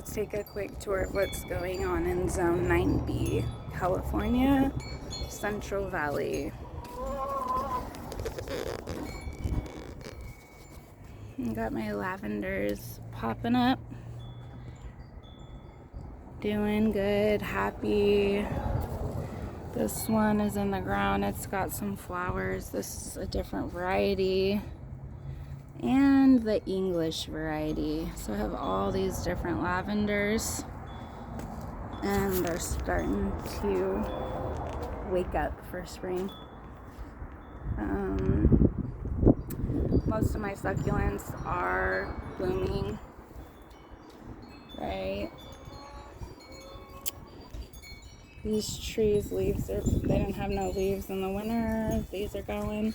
Let's take a quick tour of what's going on in Zone 9B, California, Central Valley. I got my lavenders popping up. Doing good, happy. This one is in the ground. It's got some flowers. This is a different variety. And the English variety. So I have all these different lavenders. And they're starting to wake up for spring. Most of my succulents are blooming. Right? These trees, they didn't have no leaves in the winter. These are going.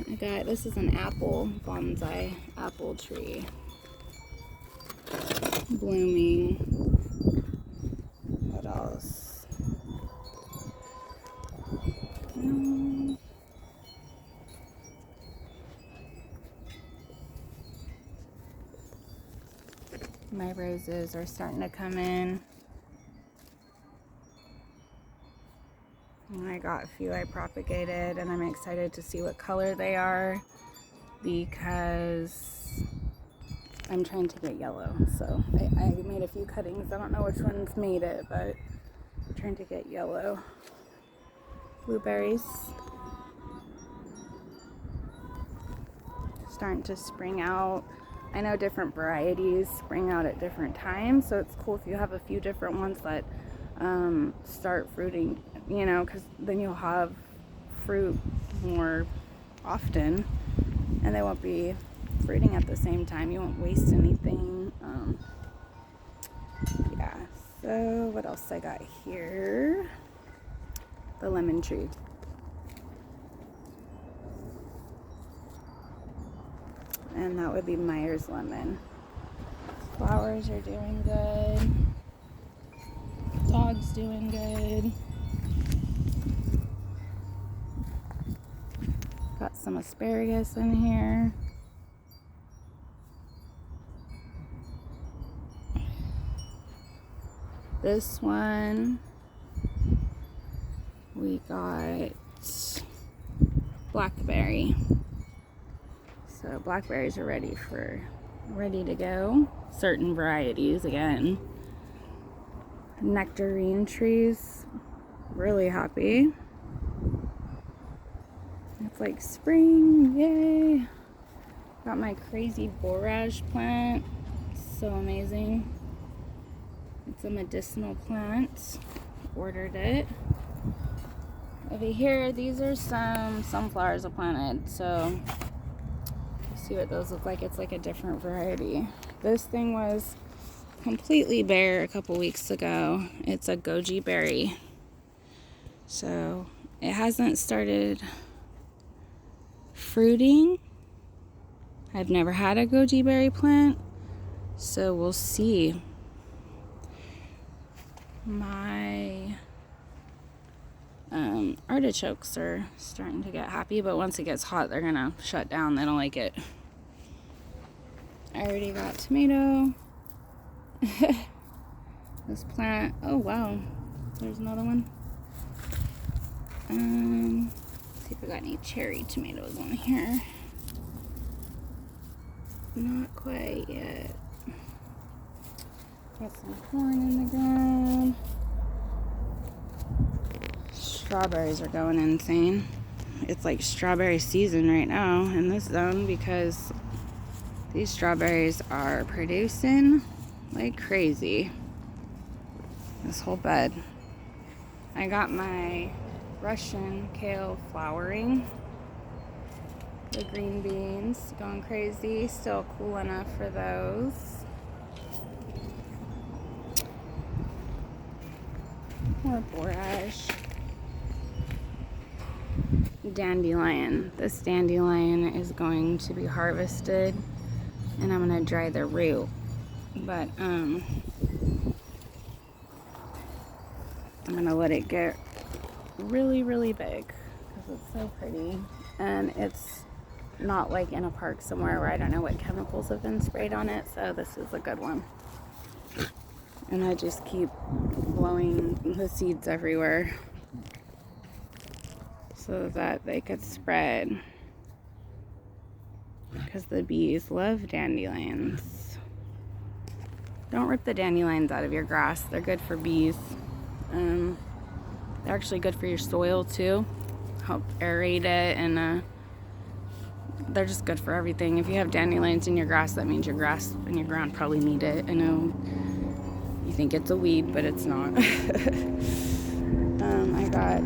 This is an apple bonsai apple tree. Blooming. What else? My roses are starting to come in. And I got a few I propagated, and I'm excited to see what color they are because I'm trying to get yellow. So I made a few cuttings. I don't know which ones made it, but I'm trying to get yellow. Blueberries starting to spring out. I know different varieties spring out at different times, so it's cool if you have a few different ones that start fruiting, you know, because then you'll have fruit more often and they won't be fruiting at the same time. You won't waste anything. Yeah, so what else I got here? The lemon tree. And that would be Myers lemon. Flowers are doing good. Dog's doing good. Got some asparagus in here. This one, we got Blackberry. So blackberries are ready to go. Certain varieties again. Nectarine trees, really happy. It's like spring, yay. Got my crazy borage plant, so amazing. It's a medicinal plant, ordered it. Over here, these are some sunflowers I planted, so see what those look like. It's like a different variety. This thing was completely bare a couple weeks ago. It's a goji berry. So it hasn't started fruiting. I've never had a goji berry plant, so we'll see. My artichokes are starting to get happy, but once it gets hot, they're gonna shut down. They don't like it. I already got tomato. This plant, oh wow, there's another one. See if we got any cherry tomatoes on here. Not quite yet. Got some corn in the ground. Strawberries are going insane. It's like strawberry season right now in this zone because these strawberries are producing like crazy. This whole bed. I got my Russian kale flowering. The green beans going crazy. Still cool enough for those. More borage. Dandelion. This dandelion is going to be harvested and I'm going to dry the root. But I'm going to let it get really, really big because it's so pretty. And it's not like in a park somewhere where I don't know what chemicals have been sprayed on it. So this is a good one. And I just keep blowing the seeds everywhere so that they could spread. Because the bees love dandelions. Don't rip the dandelions out of your grass. They're good for bees. They're actually good for your soil too. Help aerate it, and they're just good for everything. If you have dandelions in your grass, that means your grass and your ground probably need it. I know you think it's a weed, but it's not. I got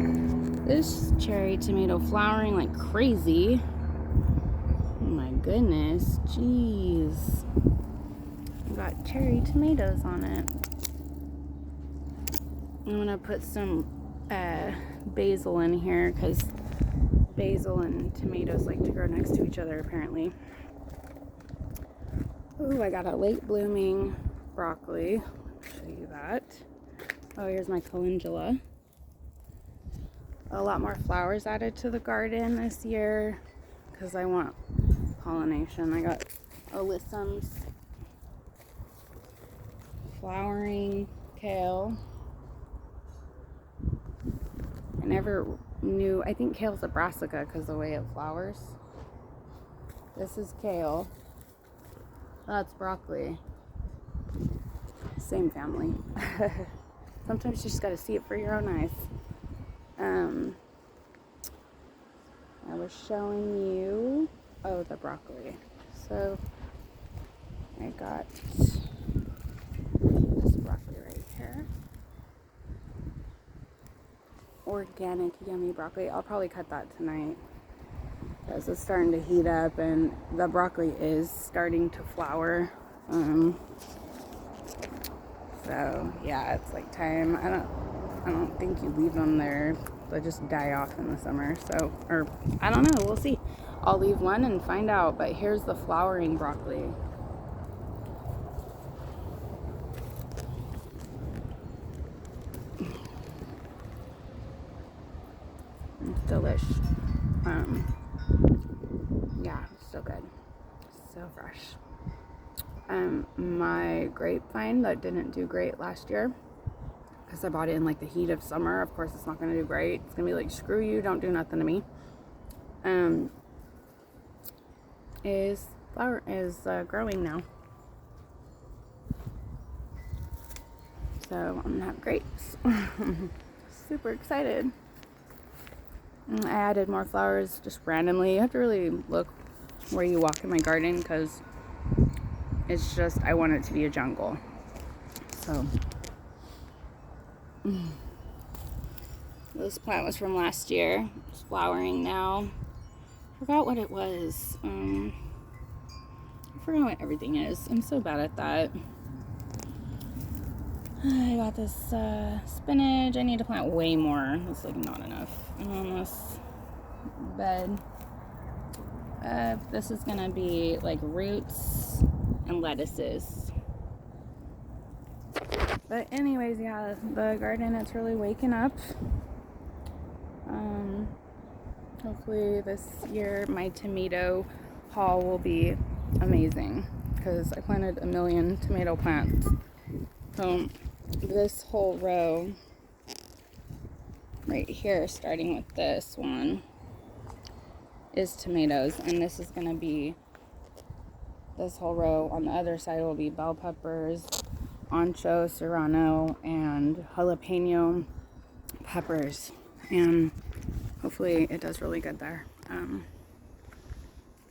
this cherry tomato flowering like crazy. Oh my goodness, jeez. I got cherry tomatoes on it. I'm gonna put some basil in here because basil and tomatoes like to grow next to each other apparently. Ooh, I got a late blooming broccoli. I'll show you that. Oh, here's my calendula. A lot more flowers added to the garden this year because I want pollination. I got alyssums, flowering kale. I never knew, I think kale's a brassica because of the way it flowers. This is kale. That's broccoli. Same family. Sometimes you just gotta see it for your own eyes. I was showing you, the broccoli. So I got this broccoli right here. Organic yummy broccoli. I'll probably cut that tonight because it's starting to heat up and the broccoli is starting to flower. So yeah, it's like time. I don't think you leave them there. They just die off in the summer. So, or I don't know. We'll see. I'll leave one and find out. But here's the flowering broccoli. It's delish. Yeah, so good. So fresh. My grapevine that didn't do great last year because I bought it in like the heat of summer. Of course, it's not going to do great. It's going to be like, screw you, don't do nothing to me. Is growing now. So I'm going to have grapes. Super excited. I added more flowers just randomly. You have to really look where you walk in my garden because it's just, I want it to be a jungle. So, this plant was from last year. It's flowering now. Forgot what it was. I forgot what everything is. I'm so bad at that. I got this spinach. I need to plant way more. It's like not enough. And on this bed, this is gonna be like roots and lettuces. But anyways, yeah, the garden, it's really waking up. Hopefully this year my tomato haul will be amazing because I planted 1 million tomato plants. So this whole row right here, starting with this one, is tomatoes, and this is gonna be, this whole row on the other side will be bell peppers, ancho, serrano, and jalapeno peppers, and hopefully it does really good there.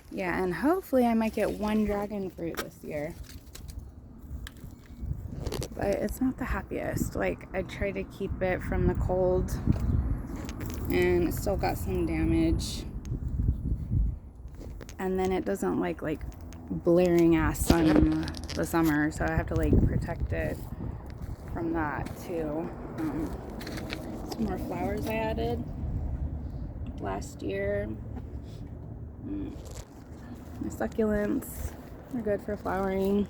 Yeah, and hopefully I might get 1 dragon fruit this year, but it's not the happiest. Like, I try to keep it from the cold, and it's still got some damage, and then it doesn't like blaring ass sun in the summer, so I have to like protect it from that too. Some more flowers I added last year. My succulents are good for flowering.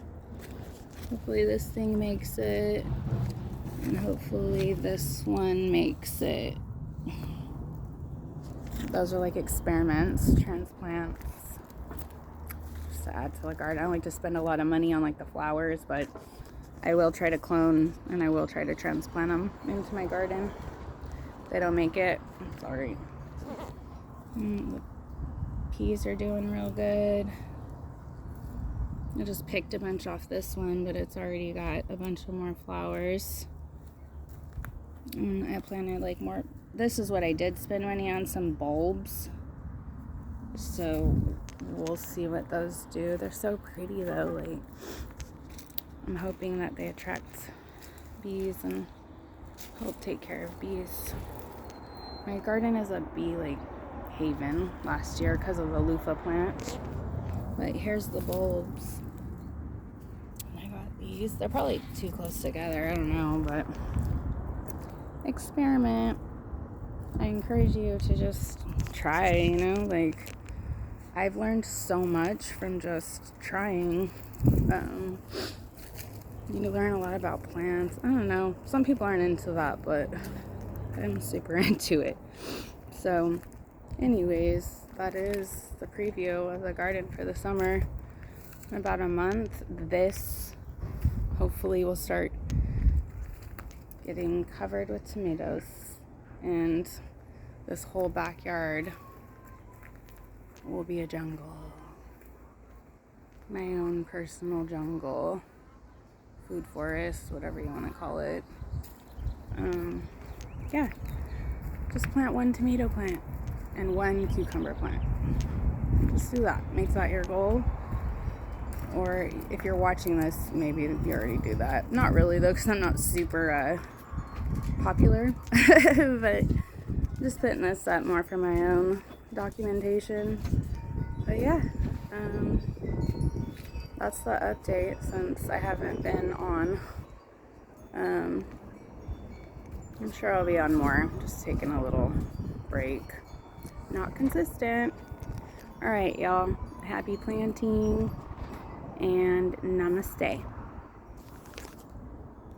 Hopefully this thing makes it, and hopefully this one makes it. Those are like experiments, transplants, just to add to the garden. I don't like to spend a lot of money on like the flowers, but I will try to clone and I will try to transplant them into my garden. If they don't make it, I'm sorry. The peas are doing real good. I just picked a bunch off this one, but it's already got a bunch of more flowers. And I planted like more. This is what I did spend money on, some bulbs. So we'll see what those do. They're so pretty though. Like, I'm hoping that they attract bees and help take care of bees. My garden is a bee like haven last year because of the loofah plant. But here's the bulbs. I got these. They're probably too close together. I don't know, but experiment. I encourage you to just try, you know, like I've learned so much from just trying. You learn a lot about plants. I don't know. Some people aren't into that, but I'm super into it. So, anyways, that is the preview of the garden for the summer. In about a month, this hopefully will start getting covered with tomatoes. And this whole backyard will be a jungle. My own personal jungle. Food forest, whatever you want to call it. Yeah. Just plant one tomato plant and one cucumber plant. Just do that. Make that your goal. Or if you're watching this, maybe you already do that. Not really though, because I'm not super popular. But just putting this up more for my own documentation. But yeah, that's the update since I haven't been on. I'm sure I'll be on more. Just taking a little break. Not consistent. Alright, y'all. Happy planting and namaste.